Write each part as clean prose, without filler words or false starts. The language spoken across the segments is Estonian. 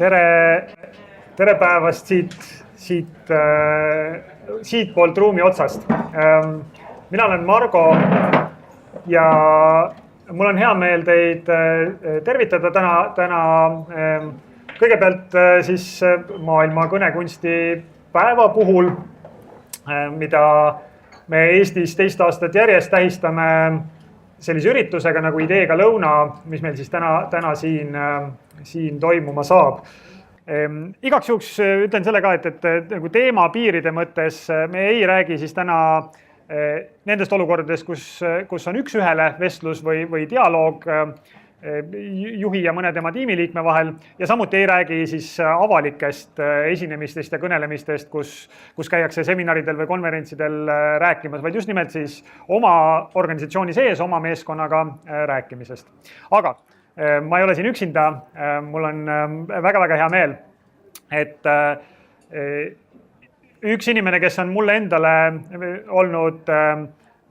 Tere päevast siit poolt ruumi otsast. Mina olen Margo ja mul on hea meel teid tervitada täna kõigepealt siis maailma kõnekunsti päeva puhul, mida me Eestis teist aastat järjest tähistame sellise üritusega nagu Ideega lõuna, mis meil siis täna siin toimuma saab. Igaks juhuks ütlen selle ka, et nagu teema piiride mõttes me ei räägi siis täna nendest olukordadest, kus on üks-ühele vestlus või dialoog juhi ja mõne tema tiimiliikme vahel ja samuti ei räägi siis avalikest esinemistest ja kõnelemistest, kus käiakse seminaridel või konverentsidel rääkimas, vaid just nimelt siis oma organisatsiooni sees, oma meeskonnaga rääkimisest. Aga ma ei ole siin üksinda, mul on väga-väga hea meel, et üks inimene, kes on mulle endale olnud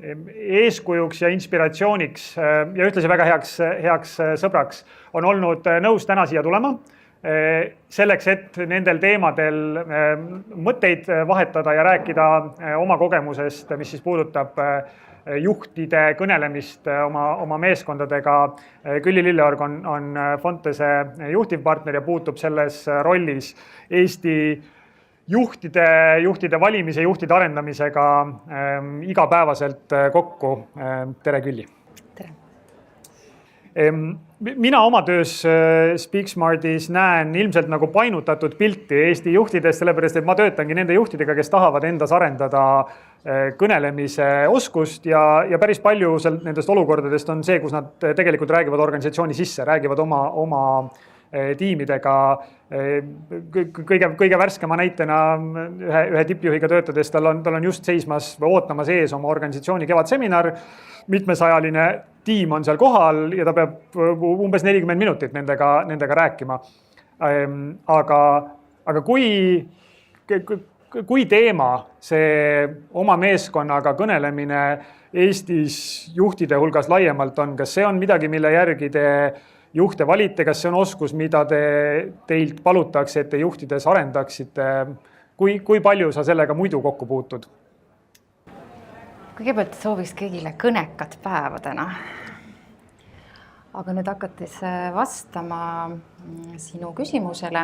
eeskujuks ja inspiratsiooniks ja ühtlasi väga heaks sõbraks, on olnud nõus täna siia tulema selleks, et nendel teemadel mõtteid vahetada ja rääkida oma kogemusest, mis siis puudutab juhtide kõnelemist oma meeskondadega. Külli Lilleorg on Fontese juhtivpartner ja puutub selles rollis Eesti juhtide valimise, juhtide arendamisega igapäevaselt kokku. Tere, Külli! Tere! Mina oma töös Speaksmartis näen ilmselt nagu painutatud pilti Eesti juhtidest, sellepärast, et ma töötangi nende juhtidega, kes tahavad endas arendada kõnelemise oskust ja päris palju nendest olukordadest on see, kus nad tegelikult räägivad organisatsiooni sisse, räägivad oma tiimidega. Kõige värskema näitena ühe tippjuhiga töötades tal on just seismas või ootamas ees oma organisatsiooni kevadseminar. Mitmesajaline tiim on seal kohal ja ta peab umbes 40 minutit nendega rääkima. Aga kui teema see oma meeskonnaga kõnelemine Eestis juhtide hulgas laiemalt on, kas see on midagi, mille järgi te juhte valite, kas see on oskus, mida teilt palutakse, et te juhtides arendaksite? Kui palju sa sellega muidu kokku puutud? Kõigepealt sooviks kõigile kõnekat päeva täna. Aga nüüd hakates vastama sinu küsimusele,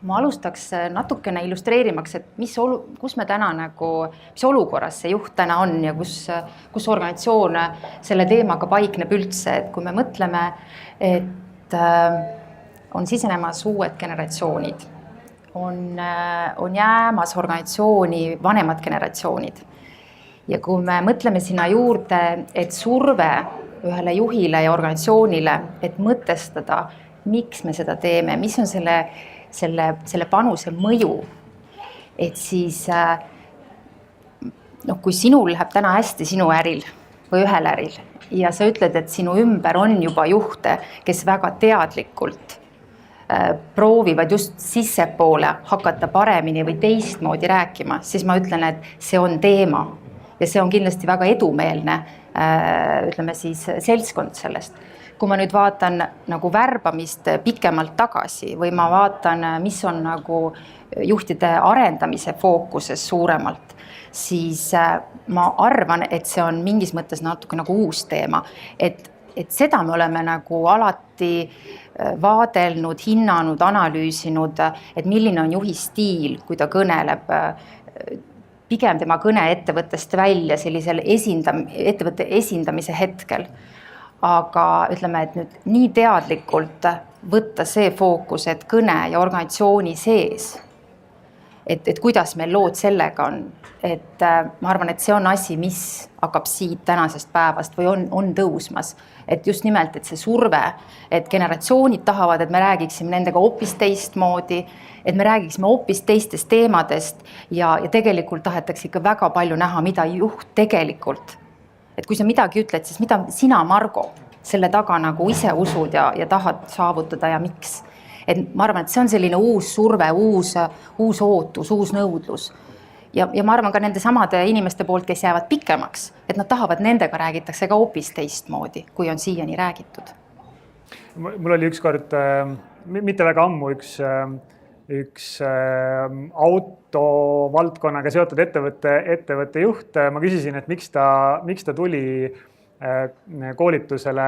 ma alustaks natukene illustreerimaks, et kus me täna mis olukorras see juht täna on ja kus organisatsioon selle teemaga paikneb üldse. Et kui me mõtleme, et on sisenemas uued generatsioonid, on jäämas organisatsiooni vanemad generatsioonid. Ja kui me mõtleme sinna juurde, et surve ühele juhile ja organisatsioonile, et mõtestada, miks me seda teeme, mis on selle panuse mõju, et siis kui sinul läheb täna hästi sinu äril või ühel äril ja sa ütled, et sinu ümber on juba juhte, kes väga teadlikult proovivad just sissepoole hakata paremini või teistmoodi rääkima, siis ma ütlen, et see on teema ja see on kindlasti väga edumeelne ütleme siis seltskond sellest. Kui ma nüüd vaatan nagu värbamist pikemalt tagasi või ma vaatan, mis on nagu juhtide arendamise fookuses suuremalt, siis ma arvan, et see on mingis mõttes natuke nagu uus teema. Et seda me oleme nagu alati vaadelnud, hinnanud, analüüsinud, et milline on juhi stiil, kui ta kõneleb pigem tema kõne ettevõttest välja sellisel ettevõtte esindamise hetkel. Aga ütleme, et nüüd nii teadlikult võtta see fookus, et kõne ja organisatsiooni sees, et kuidas meil lood sellega on. Et ma arvan, et see on asi, mis hakkab siit tänasest päevast või on tõusmas. Et just nimelt, et see surve, et generatsioonid tahavad, et me räägiksime nendega hoopis teistmoodi, et me räägiksime hoopis teistest teemadest ja tegelikult tahetakse ikka väga palju näha, mida juht tegelikult. Et kui sa midagi ütled, siis mida sina, Margo, selle taga nagu ise usud ja tahad saavutada ja miks. Et ma arvan, et see on selline uus surve, uus ootus, uus nõudlus. Ja ma arvan ka nende samade inimeste poolt, kes jäävad pikemaks, et nad tahavad, nendega räägitakse ka hoopis teistmoodi, kui on siiani räägitud. Mul oli ükskord mitte väga ammu üks autovaldkonnaga seotud ettevõtte juht, ma küsisin, et miks ta tuli koolitusele,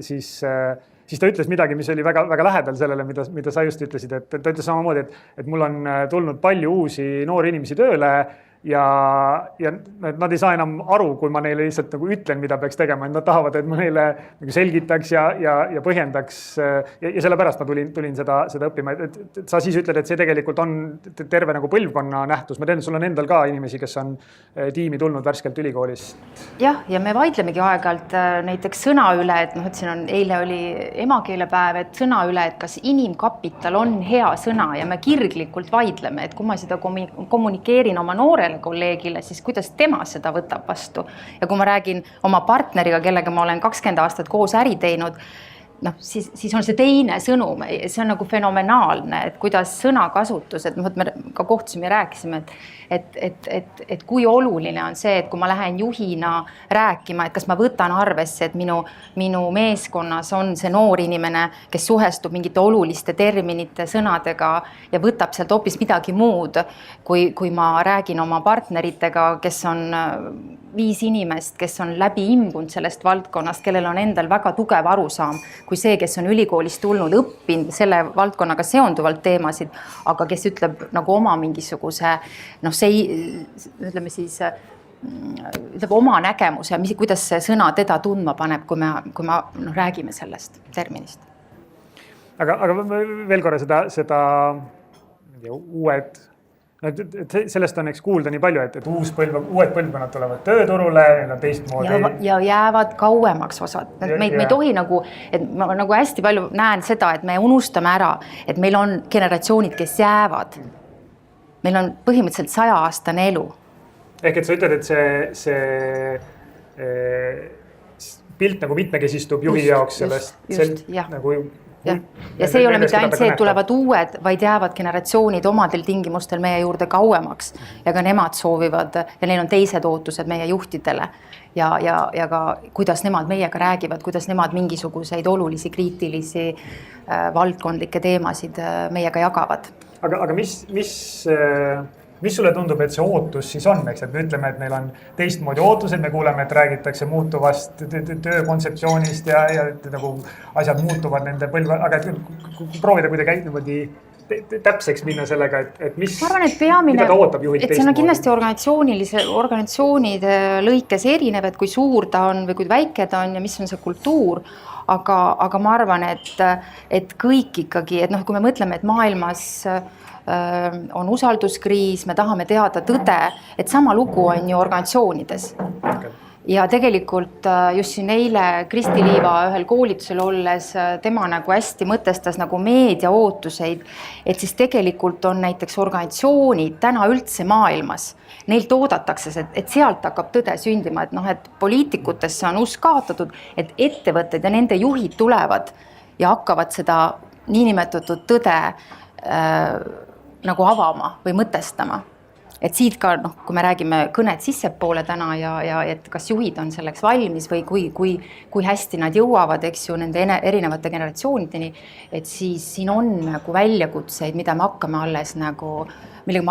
siis ta ütles midagi, mis oli väga, väga lähedal sellele, mida sa just ütlesid, et ta ütles samamoodi, et mul on tulnud palju uusi noori inimesi tööle ja nad ei saa enam aru, kui ma neile lihtsalt nagu ütlen, mida peaks tegema, et nad tahavad, et ma neile nagu selgitaks ja põhjendaks ja sellepärast ma tulin seda õppima, et sa siis ütled, et see tegelikult on terve nagu põlvkonna nähtus. Ma tean, et sul on endal ka inimesi, kes on tiimi tulnud värskelt ülikoolist. Jah, ja me vaidlemegi aeg-ajalt näiteks sõna üle, et noh, et siin on, eile oli emakeelepäev, et sõna üle, et kas inimkapital on hea sõna ja me kirglikult vaidleme, et kui ma seda kommunikeerin oma noorele kolleegile, siis kuidas tema seda võtab vastu. Ja kui ma räägin oma partneriga, kellega ma olen 20 aastat koos äri teinud, noh, siis on see teine sõnum, see on nagu fenomenaalne, et kuidas sõnakasutus, et me ka kohtusime ja rääkisime, et kui oluline on see, et kui ma lähen juhina rääkima, et kas ma võtan arvesse, et minu meeskonnas on see noor inimene, kes suhestub mingite oluliste terminite, sõnadega ja võtab sealt hoopis midagi muud, kui ma räägin oma partneritega, kes on 5 inimest, kes on läbi imbunud sellest valdkonnast, kellel on endal väga tugev arusaam, kui see, kes on ülikoolist tulnud, õppinud selle valdkonnaga seonduvalt teemasid, aga kes ütleb nagu oma mingisuguse, noh, ütleme siis, ütleb oma nägemuse, kuidas see sõna teda tundma paneb, kui me räägime sellest terminist. Aga veel korra seda uued, sellest on eks kuulda nii palju, et uued põlvkonnad tulevad tööturule, neil on teistmoodi. Ja jäävad kauemaks osad. Me ei tohi nagu, et ma nagu hästi palju näen seda, et me unustame ära, et meil on generatsioonid, kes jäävad. Meil on põhimõtteliselt 100-aastane elu. Ehk et sa ütled, et see pilt nagu mitmekesistub juhi jaoks sellest. Nagu ja see ei ole mitte ainult see, et tulevad uued, vaid jäävad generatsioonid omadel tingimustel meie juurde kauemaks ja ka nemad soovivad ja neil on teised ootused meie juhtidele ja ka kuidas nemad meiega räägivad, kuidas nemad mingisuguseid olulisi kriitilisi valdkondlikke teemasid meiega jagavad. Aga mis sulle tundub, et see ootus siis on, eks, et me ütleme, et meil on teistmoodi ootused, me kuuleme, et räägitakse muutuvast töökontseptsioonist ja nagu asjad muutuvad nende aga proovida kuidagi niimoodi täpseks minna sellega, et mida ta ootab juhilt teistmoodi. See on kindlasti organisatsioonide lõikes erinev, et kui suur ta on või kui väike ta on ja mis on see kultuur, aga ma arvan, et kõik ikkagi, et noh, kui me mõtleme, et maailmas on usalduskriis, me tahame teada tõde, et sama lugu on ju organisatsioonides. Ja tegelikult just siin eile Kristi Liiva ühel koolitusel olles tema nagu hästi mõtestas nagu meedia ootuseid, et siis tegelikult on näiteks organisatsioonid täna üldse maailmas. Neilt oodatakse, et sealt hakkab tõde sündima, et poliitikutesse on usk kaotatud, et ettevõtted ja nende juhid tulevad ja hakkavad seda niinimetatud tõde nagu avama või mõtestama. Et siit ka, kui me räägime kõned sissepoole täna ja et kas juhid on selleks valmis või kui hästi nad jõuavad, eks ju, nende erinevate generatsioonideni, et siis siin on nagu väljakutseid, millega me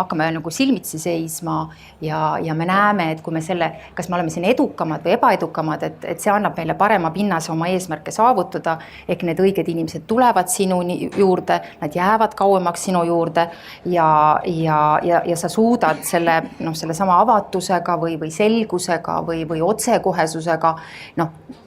hakkame nagu silmitsi seisma ja me näeme, et kui me kas me oleme siin edukamad või ebaedukamad, et see annab meile parema pinnase oma eesmärke saavutada, ehk need õiged inimesed tulevad sinu juurde, nad jäävad kauemaks sinu juurde ja sa suudad selle sama avatusega või selgusega või otsekohesusega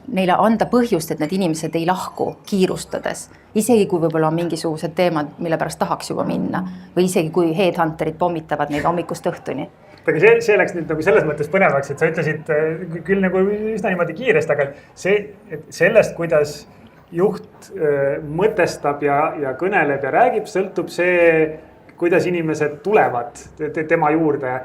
neile anda põhjust, et need inimesed ei lahku kiirustades. Isegi kui võib-olla on mingisugused teemad, mille pärast tahaks juba minna või isegi kui headhunterid pommitavad neid hommikust õhtuni. Aga see läks nüüd nagu selles mõttes põnevaks, et sa ütlesid küll nagu üsna niimoodi kiiresti, aga sellest, kuidas juht mõtestab ja kõneleb ja räägib, sõltub see, kuidas inimesed tulevad tema juurde.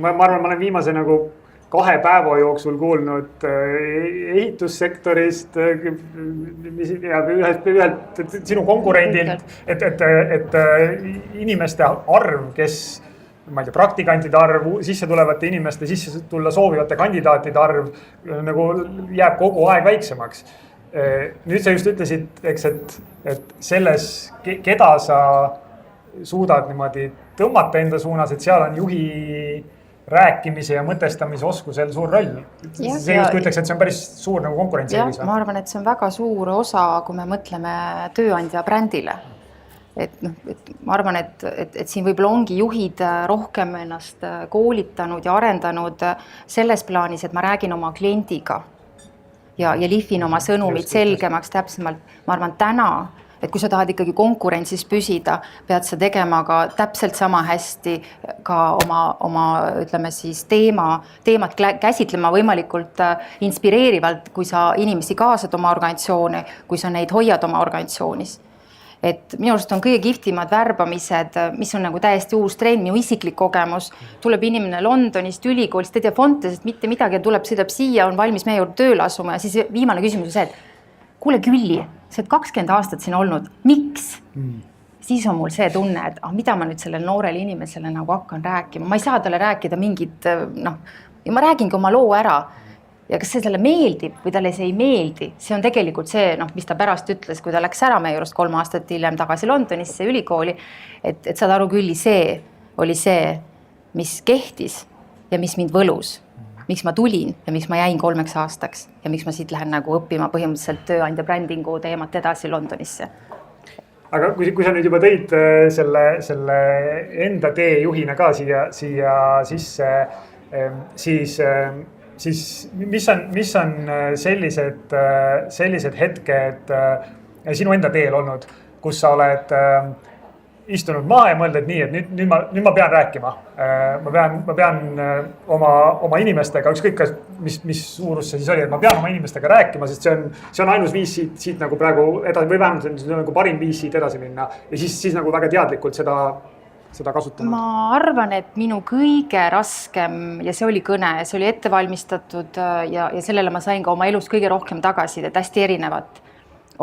Ma arvan, ma olen viimase nagu 2 päeva jooksul kuulnud ehitussektorist ja ühelt sinu konkurendilt, et inimeste arv, kes, ma ei tea, praktikantide arv, sisse tulevate inimeste, sisse tulla soovivate kandidaatide arv nagu jääb kogu aeg väiksemaks. nüüd sa just ütlesid, eks, et selles, keda sa suudad niimoodi tõmmata enda suunas, et seal on juhi rääkimise ja mõtestamise oskusel suur roll. See just ütleks, et see on päris suur nagu konkurentsieelis. Ma arvan, et see on väga suur osa, kui me mõtleme tööandja brändile. Et ma arvan, et siin võib-olla ongi juhid rohkem ennast koolitanud ja arendanud selles plaanis, et ma räägin oma kliendiga ja lihvin oma sõnumid selgemaks täpsemalt. Ma arvan täna, et kui sa tahad ikkagi konkurentsis püsida, pead sa tegema ka täpselt sama hästi ka oma ütleme siis teemat käsitlema võimalikult inspireerivalt, kui sa inimesi kaasad oma organisatsiooni, kui sa neid hoiad oma organisatsioonis. Et minu arust on kõige kihvtimad värbamised, mis on nagu täiesti uus trend, minu isiklik kogemus. Tuleb inimene Londonist, ülikoolist, te tea Fontesest mitte midagi, sõidab siia, on valmis meie juurde tööle asuma ja siis viimane küsimus on see, et kuule Külli, sa oled 20 aastat siin olnud, miks? Siis on mul see tunne, et mida ma nüüd sellele noorele inimesele nagu hakkan rääkima. Ma ei saa talle rääkida mingit, ja ma räägingi oma loo ära. Ja kas see talle meeldib või talle see ei meeldi, see on tegelikult see, mis ta pärast ütles, kui ta läks ära meie juurest 3 aastat hiljem tagasi Londonisse ülikooli, et saad aru Külli, see oli see, mis kehtis ja mis mind võlus. Miks ma tulin ja miks ma jäin 3 aastaks ja miks ma siit lähen nagu õppima põhimõtteliselt tööandja brändingu teemat edasi Londonisse. Aga kui sa nüüd juba tõid selle enda teejuhina ka siia sisse, siis mis on sellised hetked sinu enda teel olnud, kus sa oled istunud maha ja mõelda, et nii, et nüüd ma pean rääkima. Ma pean oma inimestega, ükskõik mis suurus see siis oli, et ma pean oma inimestega rääkima, sest see on ainus viis siit nagu praegu edasi, või vähemalt see on nagu parim viis siit edasi minna. Ja siis nagu väga teadlikult seda kasutama. Ma arvan, et minu kõige raskem, ja see oli kõne, see oli ette valmistatud ja sellele ma sain ka oma elus kõige rohkem tagasidet, hästi erinevat.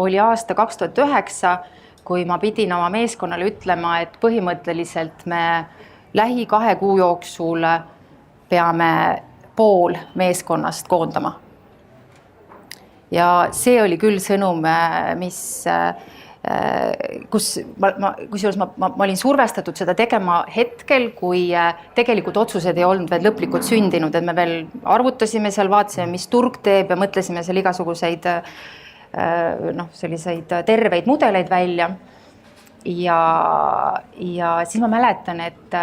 Oli aasta 2009, kui ma pidin oma meeskonnale ütlema, et põhimõtteliselt me lähi 2 kuu jooksul peame pool meeskonnast koondama. Ja see oli küll sõnum, kusjuures ma olin survestatud seda tegema hetkel, kui tegelikult otsused ei olnud veel lõplikult sündinud, et me veel arvutasime seal, vaatasime, mis turg teeb ja mõtlesime seal igasuguseid selliseid terveid mudeleid välja. Ja siis ma mäletan, et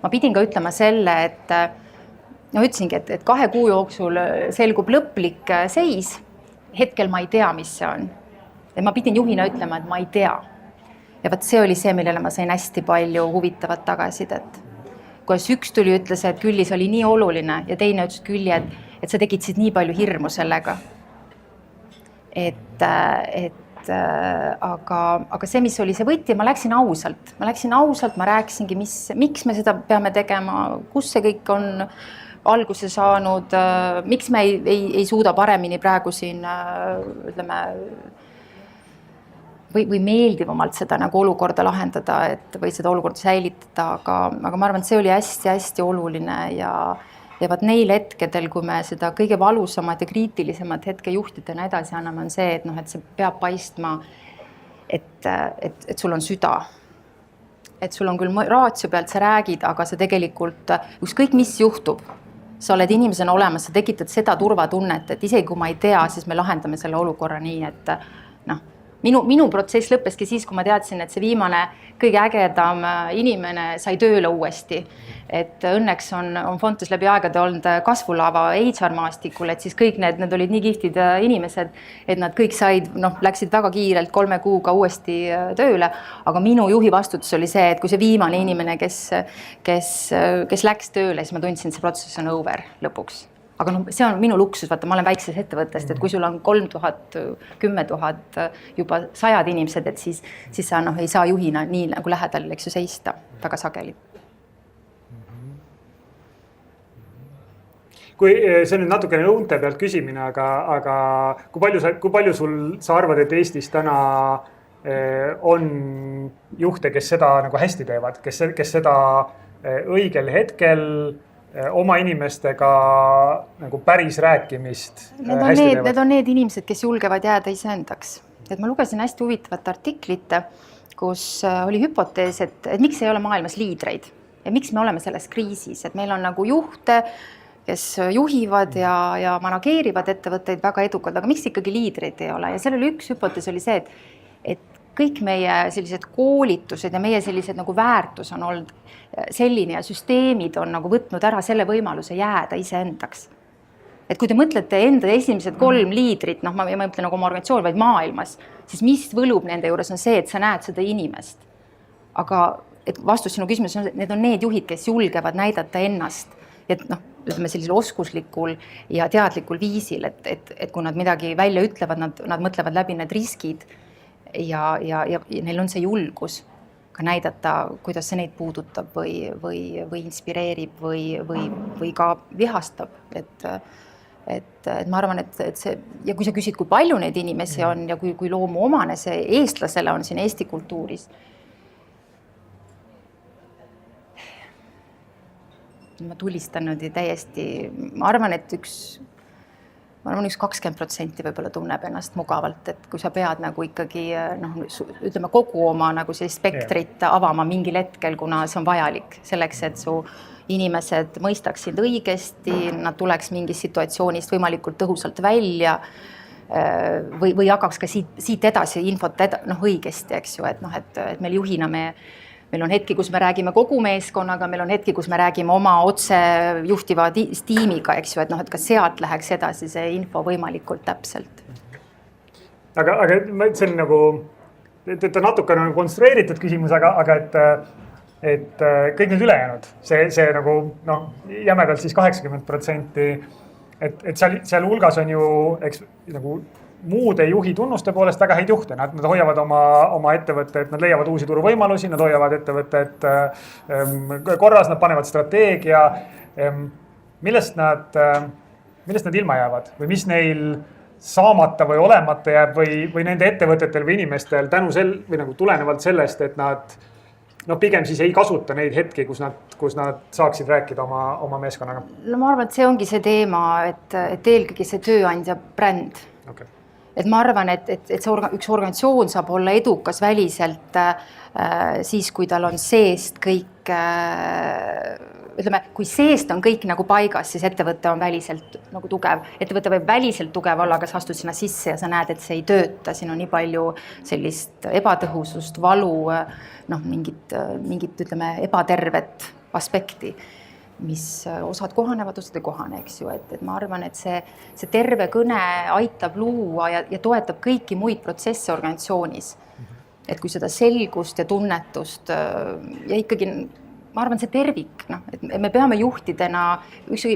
ma pidin ka ütlema selle, et ütlesingi, et 2 kuu jooksul selgub lõplik seis. Hetkel ma ei tea, mis see on. Et ma pidin juhina ütlema, et ma ei tea. Ja vaat see oli see, millele ma sain hästi palju huvitavat tagasidet. Kuidas üks tuli ütles, et Külli, see oli nii oluline ja teine ütles Külli, et sa tegid siis nii palju hirmu sellega. Aga see, mis oli see võti, ma läksin ausalt, ma rääkisingi, miks me seda peame tegema, kus see kõik on alguse saanud, miks me ei suuda paremini praegu siin, ütleme, või meeldivamalt seda nagu olukorda lahendada, või seda olukorda säilitada, aga ma arvan, et see oli hästi-hästi oluline ja vaat neil hetkedel, kui me seda kõige valusamad ja kriitilisemad hetke juhtidena edasi anname, on see, et see peab paistma, et sul on süda. Et sul on küll raatsio pealt, sa räägid, aga sa tegelikult, ükskõik mis juhtub, sa oled inimesena olemas, sa tekitad seda turvatunnet, et isegi kui ma ei tea, siis me lahendame selle olukorra nii, et minu protsess lõppeski siis, kui ma teadsin, et see viimane kõige ägedam inimene sai tööle uuesti. Et õnneks on Fontes läbi aegade olnud kasvulava HR-maastikul, et siis kõik need olid nii kihtid inimesed, et nad kõik läksid väga kiirelt 3 kuuga uuesti tööle. Aga minu juhi vastutus oli see, et kui see viimane inimene, kes läks tööle, siis ma tundsin, et see protsess on over lõpuks. Aga see on minu luksus, vaata, ma olen väikses ettevõttest, et kui sul on 3000, 10 000, juba 100 inimesed, et siis sa ei saa juhina nii nagu lähedal seista väga sageli. Kui see nüüd natukene õunte pealt küsimine, aga kui palju sa arvad, et Eestis täna on juhte, kes seda nagu hästi teevad, kes seda õigel hetkel oma inimestega nagu päris rääkimist Need on need inimesed, kes julgevad jääda iseendaks. Et ma lugesin hästi huvitavat artiklit, kus oli hüpotees, et miks ei ole maailmas liidreid ja miks me oleme selles kriisis, et meil on nagu juhte, kes juhivad ja manageerivad ettevõtteid väga edukalt, aga miks ikkagi liidreid ei ole? Ja sellel üks hüpotees oli see, et kõik meie sellised koolitused ja meie sellised nagu väärtus on olnud selline ja süsteemid on nagu võtnud ära selle võimaluse jääda iseendaks. Et kui te mõtlete enda esimesed 3 liidrit, ma ei mõtle nagu oma organisatsioon, vaid maailmas, siis mis võlub nende juures on see, et sa näed seda inimest. Aga et vastus sinu küsimus on, et need on need juhid, kes julgevad näidata ennast. Et ütleme sellisel oskuslikul ja teadlikul viisil, et kui nad midagi välja ütlevad, nad mõtlevad läbi need riskid ja neil on see julgus ka näidata, kuidas see neid puudutab või inspireerib või ka vihastab. Et ma arvan, et see, ja kui sa küsid, kui palju neid inimesi on ja kui loomuomane see eestlasele on siin Eesti kultuuris, ma tulistan nüüd täiesti, ma arvan, et üks 20% võib-olla tunneb ennast mugavalt, et kui sa pead nagu ikkagi ütleme kogu oma nagu sellist spektrit avama mingil hetkel, kuna see on vajalik selleks, et su inimesed mõistaks sind õigesti, nad tuleks mingist situatsioonist võimalikult tõhusalt välja või jagaks ka siit edasi infot õigesti, eks ju, et meil juhina meil on hetki, kus me räägime kogu meeskonnaga, meil on hetki, kus me räägime oma otse juhtiva tiimiga, eks ju, et ka sealt läheks edasi see info võimalikult täpselt. Aga see on nagu, et natuke nagu konstrueeritud küsimus, aga et kõik need ülejäänud, see nagu jämedalt siis 80%, et seal hulgas on ju nagu muude juhi tunnuste poolest väga häid juhte, nad hoiavad oma ettevõtted, nad leiavad uusi turuvõimalusi, nad hoiavad ettevõtted korras, nad panevad strateegia. Millest nad ilma jäävad või mis neil saamata või olemata jääb või nende ettevõtetel või inimestel või nagu tulenevalt sellest, et nad pigem siis ei kasuta neid hetki, kus nad saaksid rääkida oma meeskonnaga? Ma arvan, et see ongi see teema, et eelkõige see tööandja bränd. Okay. Et ma arvan, et üks organisatsioon saab olla edukas väliselt siis, kui tal on seest kõik, ütleme, kui seest on kõik nagu paigas, siis ettevõte on väliselt nagu tugev. Ettevõte võib väliselt tugev olla, aga sa astud sinna sisse ja sa näed, et see ei tööta. Siin on nii palju sellist ebatõhusust, valu, mingit ütleme, ebatervet aspekti, mis osad kohanevad, osad ei kohane, eks ju, et ma arvan, et see terve kõne aitab luua ja toetab kõiki muid protsesse organisatsioonis. Et kui seda selgust ja tunnetust ja ikkagi, ma arvan, see tervik, et me peame juhtidena,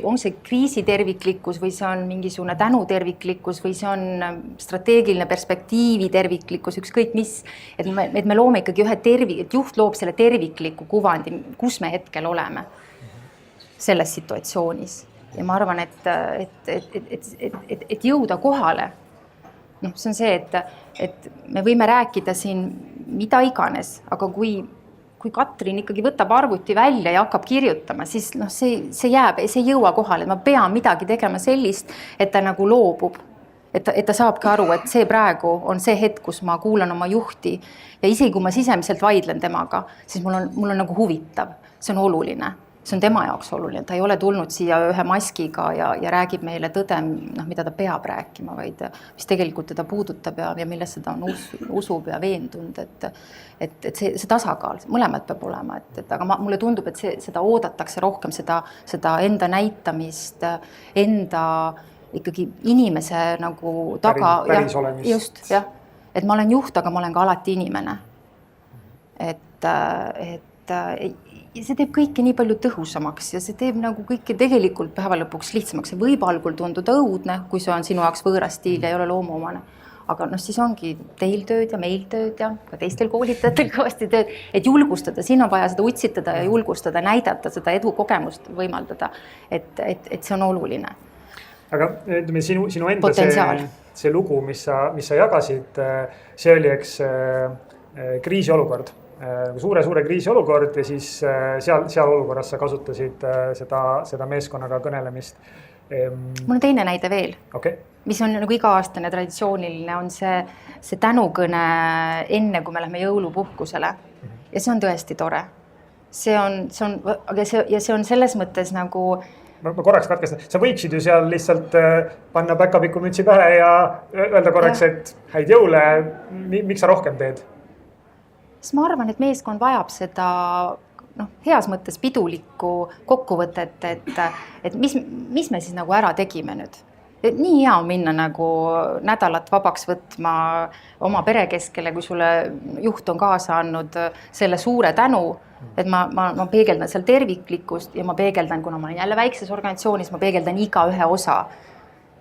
on see kriisi terviklikkus või see on mingisugune tänu terviklikkus või see on strateegiline perspektiivi terviklikkus, ükskõik mis, et me loome ikkagi et juht loob selle tervikliku kuvandi, kus me hetkel oleme selles situatsioonis. Ja ma arvan, et jõuda kohale. See on see, et me võime rääkida siin mida iganes, aga kui Katrin ikkagi võtab arvuti välja ja hakkab kirjutama, siis see jõua kohale, et ma pean midagi tegema sellist, et ta nagu loobub. Et ta saabki aru, et see praegu on see hetk, kus ma kuulan oma juhti ja isegi kui ma sisemiselt vaidlen temaga, siis mul on nagu huvitav, see on oluline. See on tema jaoks oluline, ta ei ole tulnud siia ühe maskiga ja räägib meile tõde, mida ta peab rääkima, vaid mis tegelikult teda puudutab ja millesse ta on usub ja veendunud, et see tasakaal, mõlemad peab olema, aga mulle tundub, et seda oodatakse rohkem, seda enda näitamist, enda ikkagi inimese nagu taga. Päris olemist. Just, jah. Et ma olen juht, aga ma olen ka alati inimene. Ja see teeb kõike nii palju tõhusamaks ja see teeb nagu kõike tegelikult päeva lõpuks lihtsamaks. See võib algul tunduda õudne, kui see on sinu jaoks võõras stiil ja ei ole loomuomane. Aga siis ongi teil tööd ja meil tööd ja ka teistel koolitajatel kõvasti tööd, et julgustada. Siin on vaja seda utsitada ja julgustada, näidata seda edukogemust võimaldada, et see on oluline. Aga ütleme, sinu enda see lugu, mis sa jagasid, see oli eks kriisiolukord. suure kriisiolukord ja siis seal olukorras sa kasutasid seda meeskonnaga kõnelemist. Mul on teine näide veel, mis on nagu iga-aastane traditsiooniline, on see tänukõne enne, kui me lähme jõulupuhkusele. Ja see on tõesti tore. See on selles mõttes nagu... Ma korraks katkestan. Sa võiksid ju seal lihtsalt panna päkapikumütsi pähe ja öelda korraks, et häid jõule, miks sa rohkem teed? Siis ma arvan, et meeskond vajab seda heas mõttes pidulikku kokkuvõtet, et mis me siis nagu ära tegime nüüd. Nii hea on minna nagu nädalat vabaks võtma oma pere keskele, kui sulle juht on kaasa andnud selle suure tänu, et ma peegeldan seal terviklikkust ja ma peegeldan, kuna ma olen jälle väikses organisatsioonis, ma peegeldan iga ühe osa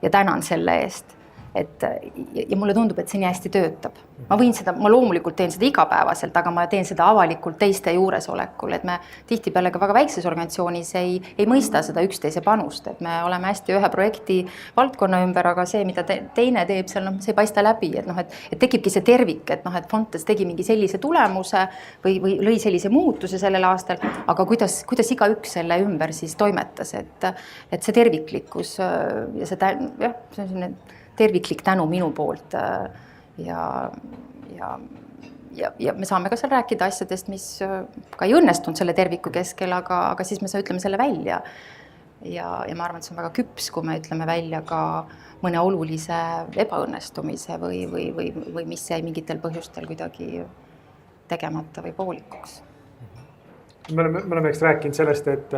ja tänan selle eest. Ja mulle tundub, et see nii hästi töötab. Ma loomulikult teen seda igapäevaselt, aga ma teen seda avalikult teiste juuresolekul, et me tihtipeale ka väga väikses organisatsioonis ei mõista seda üksteise panust, et me oleme hästi ühe projekti valdkonna ümber, aga see, mida teine teeb seal, see ei paista läbi, et tekibki see tervik, et Fontes tegi mingi sellise tulemuse või lõi sellise muutuse sellel aastal, aga kuidas iga üks selle ümber siis toimetas, et see terviklikkus ja see on selline terviklik tänu minu poolt ja me saame ka seal rääkida asjadest, mis ka ei õnnestunud selle terviku keskel, aga siis me ütleme selle välja. Ja ma arvan, et see on väga küps, kui me ütleme välja ka mõne olulise ebaõnnestumise või mis jäi mingitel põhjustel kuidagi tegemata või poolikuks. Me oleme rääkinud sellest, et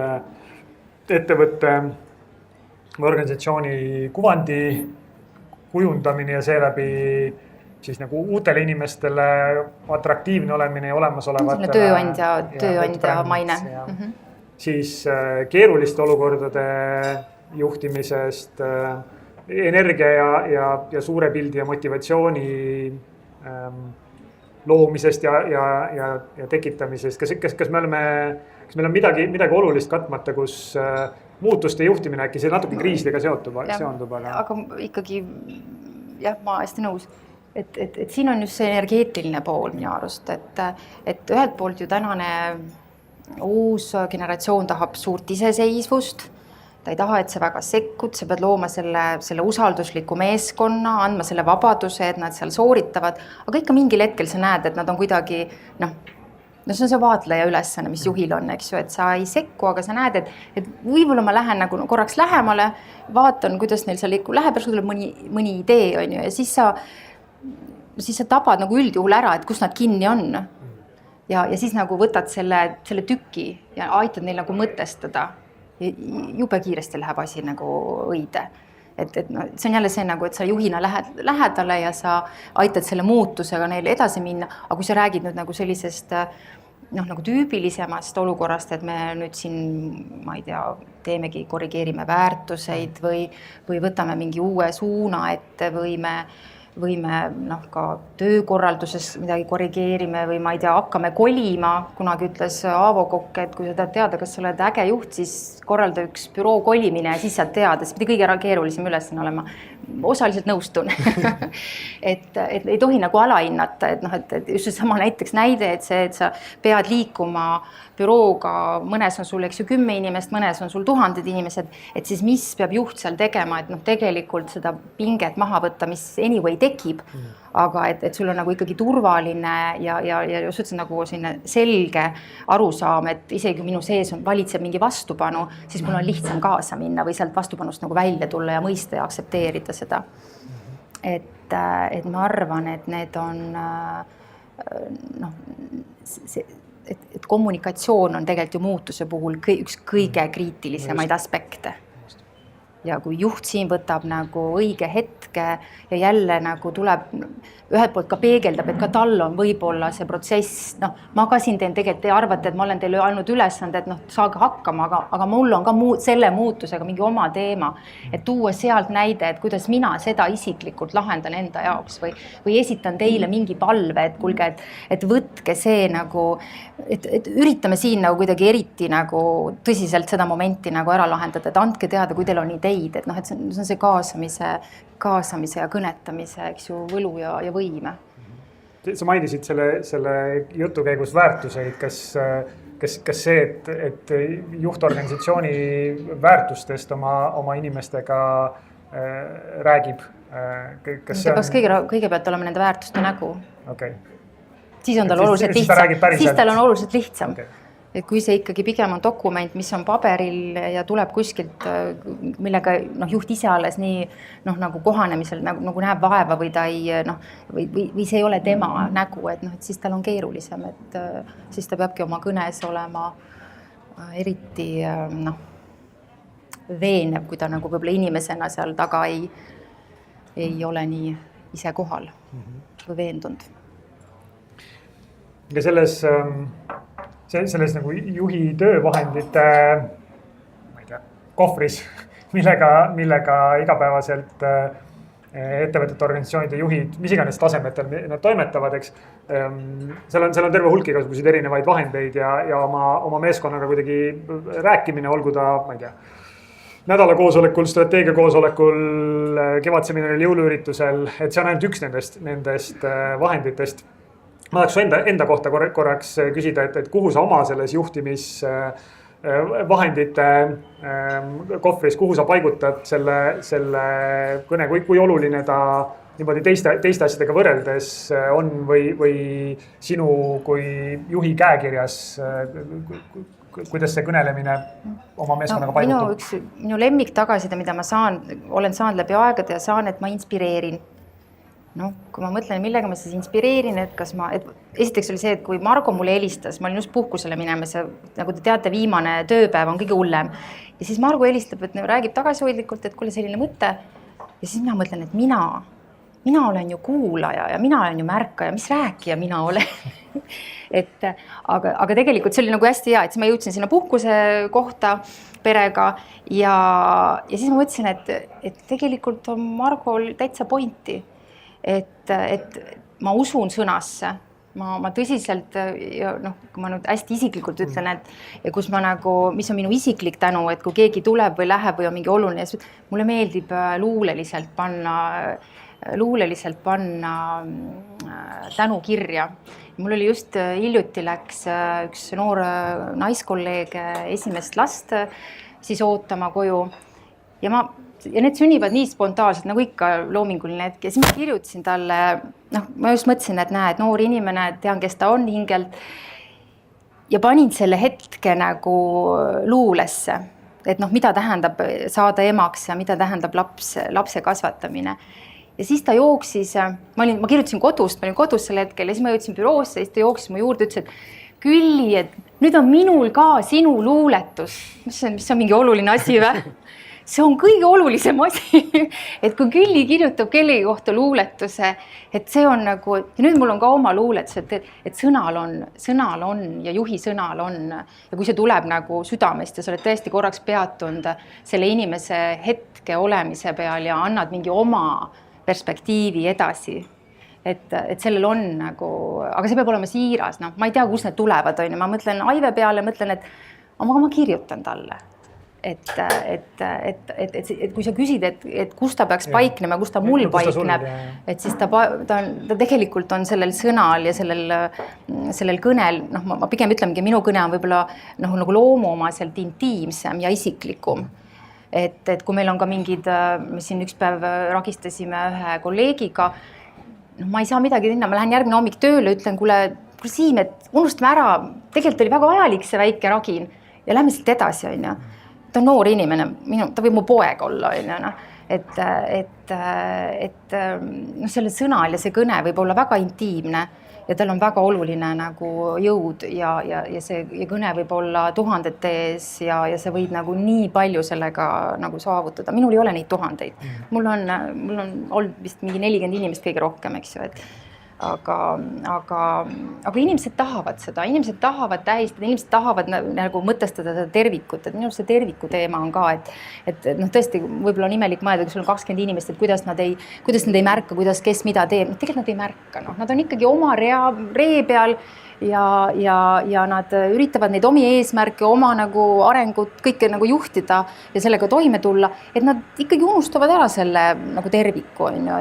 ettevõtte või organisatsiooni kuvandi kujundamine ja seeläbi siis nagu uutele inimestele atraktiivne olemine ja olemasolevatele. Tööandja maine. Siis keeruliste olukordade juhtimisest, energia ja suure pildi ja motivatsiooni loomisest ja tekitamisest. Kas meil on midagi olulist katmata, kus muutuste juhtimine äkki see natuke kriisidega seondub? Aga ikkagi, ma hästi nõus, et siin on just see energeetiline pool minu arust, et ühelt poolt ju tänane uus generatsioon tahab suurt iseseisvust, ta ei taha, et see väga sekkud, sa pead looma selle usaldusliku meeskonna, andma selle vabaduse, et nad seal sooritavad, aga ikka mingil hetkel sa näed, et nad on kuidagi, see on see vaatleja ülesanne, mis juhil on, eks ju, et sa ei sekku, aga sa näed, et võib-olla ma lähen nagu korraks lähemale, vaatan, kuidas neil seal läheb, tuleb mõni idee, on ju, ja siis sa tabad nagu üldjuhul ära, et kus nad kinni on. Ja siis nagu võtad selle tüki ja aitad neil nagu mõtestada. Jube kiiresti läheb asi nagu õide. See on jälle see, et sa juhina lähed lähedale ja sa aitad selle muutusega neil edasi minna, aga kui sa räägid nüüd nagu sellisest nagu tüübilisemast olukorrast, et me nüüd siin, ma ei tea, teemegi, korrigeerime väärtuseid või võtame mingi uue suuna ette või me ka töökorralduses midagi korrigeerime või ma ei tea, hakkame kolima, kunagi ütles Aavo Kokk, et kui sa tahad teada, kas sa oled äge juht, siis korralda üks büroo kolimine ja siis saad teada, see pidi kõige keerulisem ülesanne olema. Osaliselt nõustun. et ei tohi nagu alahinnata, et just sama näiteks näide, et sa pead liikuma bürooga, mõnes on sul 10 inimest, mõnes on sul 1000 inimesed, et siis mis peab juht seal tegema, et tegelikult seda pinget maha võtta, mis anyway tekib, aga et sul on nagu ikkagi turvaline ja just ütlesin nagu selge arusaam, et isegi minu sees valitseb mingi vastupanu, siis mul on lihtsam kaasa minna või sealt vastupanust nagu välja tulla ja mõista ja aktsepteerida seda. Et ma arvan, et need on et kommunikatsioon on tegelikult ju muutuse puhul üks kõige kriitilisemaid aspekte. Ja kui juht siin võtab nagu õige hetke ja jälle nagu tuleb, ühelt poolt ka peegeldab, et ka tal on võib-olla see protsess, ma ka siin teen tegelikult, te arvate, et ma olen teile andnud ülesande, et saage hakkama, aga mul on ka selle muutusega mingi oma teema, et tuua sealt näide, et kuidas mina seda isiklikult lahendan enda jaoks või esitan teile mingi palve, et kuulge, et võtke see nagu, et üritame siin nagu kuidagi eriti nagu tõsiselt seda momenti nagu ära lahendada, et andke teada, kui teil on ideid, et see on see kaasamise ja kõnetamise, eks ju, võlu ja võime. sa mainisid selle jutu käigus väärtuseid, kas see, et juhtorganisatsiooni väärtustest oma inimestega räägib, kas ta peaks kõigepealt olema nende väärtuste nägu. Okay. Siis on tal oluliselt lihtsam. Okay. Et kui see ikkagi pigem on dokument, mis on paberil ja tuleb kuskilt, millega juht ise alles nii nagu kohanemisel nagu näeb vaeva või ta ei, või see ei ole tema nägu, et siis tal on keerulisem, et siis ta peabki oma kõnes olema eriti veenev, kui ta nagu võib-olla inimesena seal taga ei ole nii ise kohal või veendunud. Ja selles nagu juhi töövahendite kohvris, millega igapäevaselt ettevõtete organisatsioonide juhid, mis iganes tasemetel nad toimetavad, eks. Seal on terve hulk igasuguseid erinevaid vahendeid ja oma meeskonnaga kuidagi rääkimine, olgu ta, ma ei tea, nädalakoosolekul, strateegiakoosolekul, kevadseminaril, jõuluüritusel, et see on ainult üks nendest vahenditest. Ma tahaks enda kohta korraks küsida, et kuhu sa oma selles juhtimisvahendite kohvris, kuhu sa paigutad selle kõne, kui oluline ta niimoodi teiste asjadega võrreldes on või sinu kui juhi käekirjas, kuidas see kõnelemine oma meeskonnaga paigutub? Minu lemmik tagasiside, mida ma olen saanud läbi aegade ja saan, et ma inspireerin. Kui ma mõtlen, millega ma siis inspireerin, et esiteks oli see, et kui Margo mulle helistas, ma olin just puhkusele minemas ja nagu te teate, viimane tööpäev on kõige hullem. Ja siis Margo helistab, et räägib tagasihoidlikult, et kuule selline mõte. Ja siis mina mõtlen, et mina olen ju kuulaja ja mina olen ju märkaja, mis rääkija mina olen. aga tegelikult see oli nagu hästi hea, et siis ma jõudsin sinna puhkuse kohta perega ja siis ma mõtlesin, et tegelikult on Margol täitsa pointi. Et ma usun sõnasse, ma tõsiselt, kui ma nüüd hästi isiklikult ütlen, et kus ma nagu, mis on minu isiklik tänu, et kui keegi tuleb või läheb või on mingi oluline, mulle meeldib luuleliselt panna tänu kirja. Mul oli just hiljuti läks üks noor naiskolleeg esimest last siis ootama koju ja need sünnivad nii spontaanselt, nagu ikka loominguline hetk. Ja siis ma kirjutasin talle, ma just mõtlesin, et näed, noor inimene, tean, kes ta on hingelt. Ja panin selle hetke nagu luulesse, et mida tähendab saada emaks ja mida tähendab lapse kasvatamine. Ja siis ta jooksis, ma kirjutasin kodust, ma olin kodus sel hetkel ja siis ma jõudsin büroosse ja siis ta jooksis mu juurde, ütles, et Külli, et nüüd on minul ka sinu luuletus. Mis on mingi oluline asi või? See on kõige olulisem asi, et kui Külli kirjutab kellegi kohta luuletuse, et see on nagu, ja nüüd mul on ka oma luuletus, et sõnal on ja juhi sõnal on. Ja kui see tuleb nagu südamest ja sa oled tõesti korraks peatunud selle inimese hetke olemise peal ja annad mingi oma perspektiivi edasi. Et sellel on nagu, aga see peab olema siiras, ma ei tea, kus need tulevad, ma mõtlen Aive peale, mõtlen, et ma kirjutan talle. Et kui sa küsid, et kus ta peaks paiknema, kus ta mul paikneb, et siis ta tegelikult on sellel sõnal ja sellel kõnel, ma pigem ütlemegi, minu kõne on võib-olla nagu loomuomaselt intiimsem ja isiklikum. Et kui meil on ka mingid, me siin üks päev ragistasime ühe kolleegiga, ma ei saa midagi tinna, ma lähen järgmine hommik tööle, ütlen, kuule Siim, et unustame ära, tegelikult oli väga vajalik see väike ragin ja lähme siit edasi, on ju. Ta on noor inimene, ta võib mu poeg olla, et selle sõnal ja see kõne võib olla väga intiimne ja tal on väga oluline nagu jõud ja see kõne võib olla tuhandete ees ja see võib nagu nii palju sellega nagu saavutada. Minul ei ole neid tuhandeid. Mul on olnud vist mingi 40 inimest kõige rohkem, eks ju, aga inimesed tahavad seda, inimesed tahavad tähistada, inimesed tahavad nagu mõtestada seda tervikut, et minu see terviku teema on ka, et tõesti võib-olla on imelik mõelda, kui sul on 20 inimest, et kuidas nad ei märka, kes mida teeb, tegelikult nad ei märka, nad on ikkagi oma ree peal ja nad üritavad neid omi eesmärke, oma nagu arengut, kõike nagu juhtida ja sellega toime tulla, et nad ikkagi unustavad ära selle nagu terviku, on ju,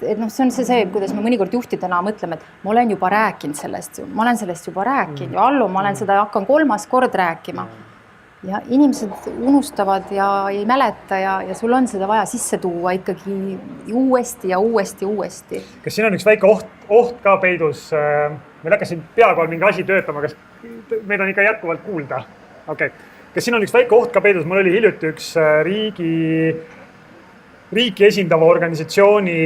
et noh, see on see, kuidas me mõnikord juhtidena mõtleme, et ma olen juba rääkinud sellest, ma olen sellest juba rääkinud ja Allu, ma olen seda hakkan 3. kord rääkima. Ja inimesed unustavad ja ei mäleta ja sul on seda vaja sisse tuua ikkagi uuesti ja uuesti. Kas siin on üks väike oht ka peidus? Meil hakkas siin peaaegu mingi asi töötama, kas meid on ikka jätkuvalt kuulda? Okay. Kas siin on üks väike oht ka peidus? Mul oli hiljuti üks riiki esindava organisatsiooni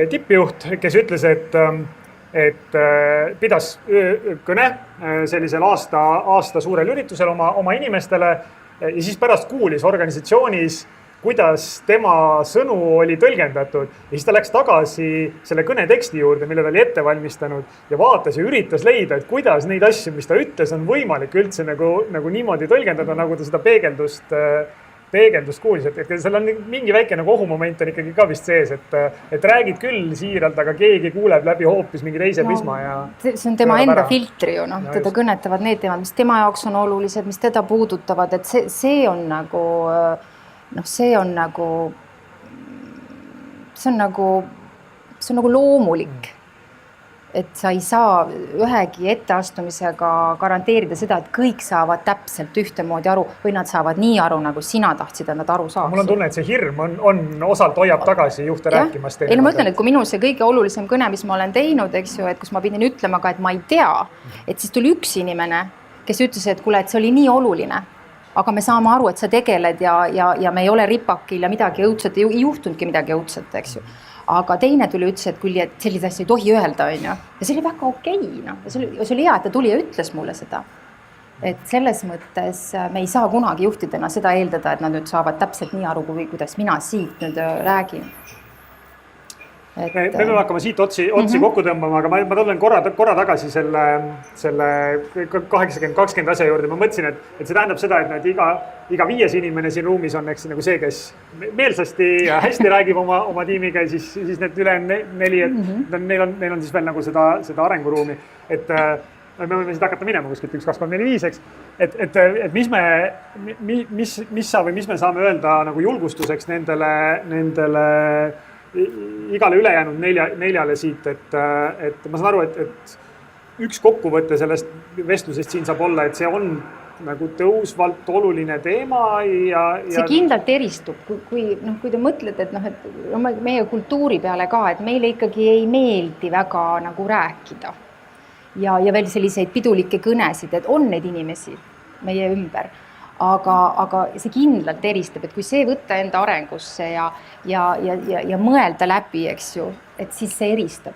tippjuht, kes ütles, et pidas kõne sellisel aasta suurel üritusel oma inimestele ja siis pärast kuulis organisatsioonis, kuidas tema sõnu oli tõlgendatud ja siis ta läks tagasi selle kõne teksti juurde, mille ta oli ette valmistanud ja vaatas ja üritas leida, et kuidas neid asju, mis ta ütles, on võimalik üldse nagu niimoodi tõlgendada, nagu ta seda peegeldust kuulis, et seal on mingi väike nagu ohumoment on ikkagi ka vist sees, et räägid küll siiralt, aga keegi kuuleb läbi hoopis mingi teise prisma ja... See on tema enda filtri ju, noh, teda kõnetavad need teemad, mis tema jaoks on olulised, mis teda puudutavad, et see on nagu loomulik. Et sa ei saa ühegi etteastumisega garanteerida seda, et kõik saavad täpselt ühtemoodi aru või nad saavad nii aru, nagu sina tahtsid, et nad aru saaksid. Mul on tunne, et see hirm on osalt hoiab tagasi juhte rääkimast. Ei, ma ütlen, et kui minul see kõige olulisem kõne, mis ma olen teinud, eks ju, et kus ma pidin ütlema ka, et ma ei tea, et siis tuli üks inimene, kes ütles, et kuule, et see oli nii oluline, aga me saame aru, et sa tegeled ja me ei ole ripakil ja midagi õudset, ei juhtunudki midagi õudset, eks ju. Aga teine tuli ütles, et küll, et sellise asja ei tohi öelda, on ju. Ja see oli väga okei, noh. Ja see oli hea, et ta tuli ja ütles mulle seda. Et selles mõttes me ei saa kunagi juhtidena seda eeldada, et nad nüüd saavad täpselt nii aru, kuidas mina siit nüüd räägin. Me peame hakkama siit otsi kokku tõmbama, aga ma tulen korra tagasi selle 80-20 asja juurde. Ma mõtlesin, et see tähendab seda, et iga 5 inimene siin ruumis on eks, nagu see, kes meelsasti ja hästi räägib oma tiimiga ja siis need üle 4, et neil on siis veel nagu seda arenguruumi. Et me võime siit hakata minema kuskilt 1, 2, 3, 4, 5, eks. Et mis me saame öelda nagu julgustuseks nendele igale ülejäänud 4 siit, et ma saan aru, et üks kokkuvõte sellest vestlusest siin saab olla, et see on nagu tõusvalt oluline teema ja... See kindlalt eristub, kui te mõtlete, et meie kultuuri peale ka, et meile ikkagi ei meeldi väga nagu rääkida ja veel selliseid pidulikke kõnesid, et on neid inimesi meie ümber. Aga see kindlalt eristab, et kui see võtta enda arengusse ja mõelda läbi, eks ju, et siis see eristab,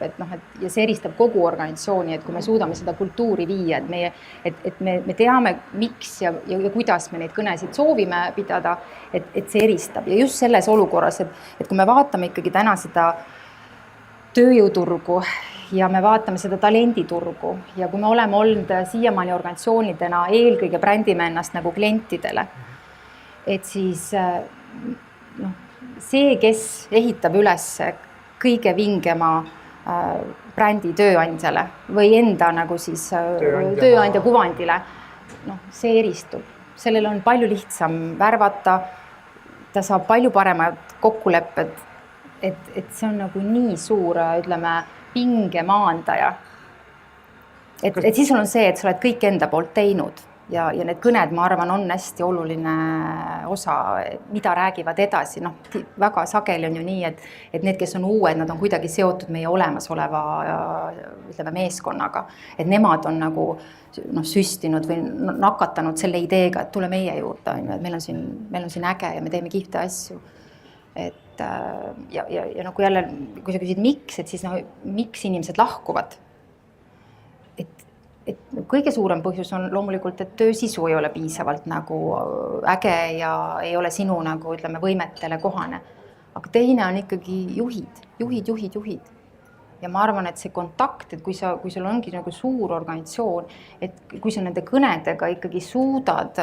ja see eristab kogu organisatsiooni, et kui me suudame seda kultuuri viia, et me teame, miks ja kuidas me neid kõnesid soovime pidada, et see eristab. Ja just selles olukorras, et kui me vaatame ikkagi täna seda tööjõuturgu ja me vaatame seda talenditurgu ja kui me oleme olnud siiamaani organisatsioonidena eelkõige brändime ennast nagu klientidele, et siis see, kes ehitab üles kõige vingema brändi tööandjale või enda nagu siis tööandja kuvandile, see eristub. Sellel on palju lihtsam värvata, ta saab palju paremad kokkulepped, et see on nagu nii suur, ütleme, pinge maandaja. Et siis on see, et sa oled kõik enda poolt teinud ja need kõned, ma arvan, on hästi oluline osa, mida räägivad edasi. Väga sageli on ju nii, et need, kes on uued, nad on kuidagi seotud meie olemasoleva meeskonnaga. Et nemad on nagu süstinud või nakatanud selle ideega, et tule meie juurde. Et meil on siin äge ja me teeme kihvte asju. Ja kui jälle, kui sa küsid miks, et siis miks inimesed lahkuvad? Et kõige suurem põhjus on loomulikult, et töö sisu ei ole piisavalt nagu äge ja ei ole sinu nagu, ütleme, võimetele kohane. Aga teine on ikkagi juhid. Ja ma arvan, et see kontakt, et kui sul ongi nagu suur organisatsioon, et kui sa nende kõnedega ikkagi suudad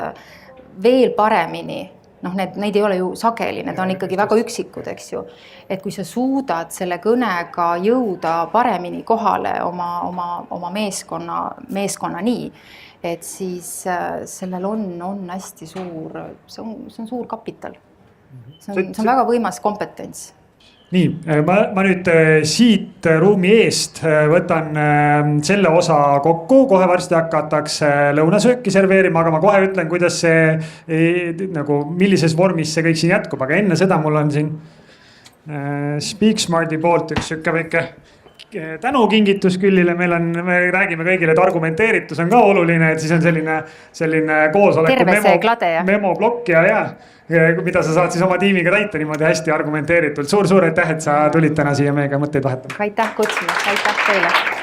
veel paremini noh, neid ei ole ju sageli, need on ikkagi väga üksikud, eks ju. Et kui sa suudad selle kõnega jõuda paremini kohale oma meeskonna nii, et siis sellel on hästi suur, see on suur kapital. See on väga võimas kompetents. Nii, ma nüüd siit ruumi eest võtan selle osa kokku, kohe varsti hakatakse lõunasööki serveerima, aga ma kohe ütlen, kuidas see, nagu millises vormis see kõik siin jätkub, aga enne seda mul on siin Speaksmarti poolt üks siuke väike tänukingitus Küllile, me räägime kõigile, et argumenteeritus on ka oluline, et siis on selline koosoleku memoblokk ja mida sa saad siis oma tiimiga täita niimoodi hästi argumenteeritult. Suur aitäh, et sa tulid täna siia meiega mõtteid vahetama. Aitäh kutsumast, aitäh teile.